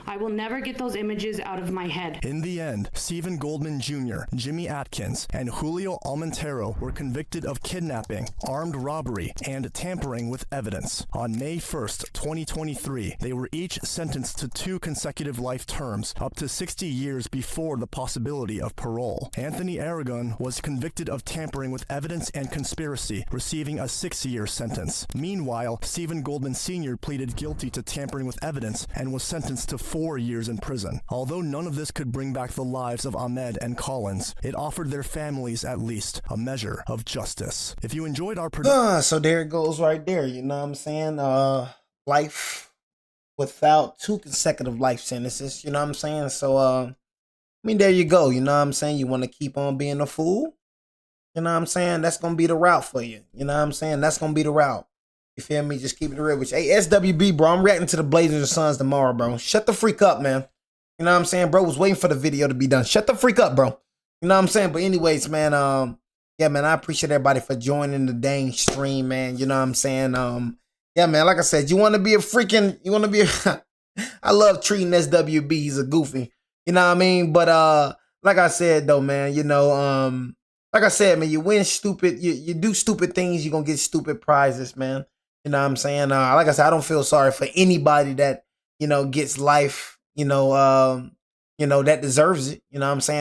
I will never get those images out of my head. In the end, Stephen Goldman Jr., Jimmy Atkins, and Julio Almontero were convicted of kidnapping, armed robbery, and tampering with evidence. On May 1st, 2023, they were each sentenced to 2 consecutive life terms, up to 60 years before the possibility of parole. Anthony Aragon was convicted of tampering with evidence and conspiracy, receiving a 6-year sentence. Meanwhile, Stephen Goldman Sr. pleaded guilty to tampering with evidence and was sentenced to 4 years in prison. Although none of this could bring back the lives of Ahmed and Collins, it offered their families at least a measure of justice. If you enjoyed our so there it goes right there, you know what I'm saying? Life without 2 consecutive life sentences, you know what I'm saying? So I mean, there you go, you know what I'm saying? You want to keep on being a fool? You know what I'm saying? That's going to be the route for you. You know what I'm saying? That's going to be the route. You feel me? Just keep it real with you. Hey, SWB, bro, I'm reacting to the Blazers and Suns tomorrow, bro. Shut the freak up, man. You know what I'm saying? Bro was waiting for the video to be done. Shut the freak up, bro. You know what I'm saying? But anyways, man, yeah, man, I appreciate everybody for joining the dang stream, man. You know what I'm saying? Yeah, man, like I said, you want to be I love treating SWB. He's a goofy. You know what I mean? But like I said, though, man, you know, like I said, man, you win stupid, you do stupid things, you're going to get stupid prizes, man. You know what I'm saying? Like I said, I don't feel sorry for anybody that, you know, gets life, you know, that deserves it. You know what I'm saying?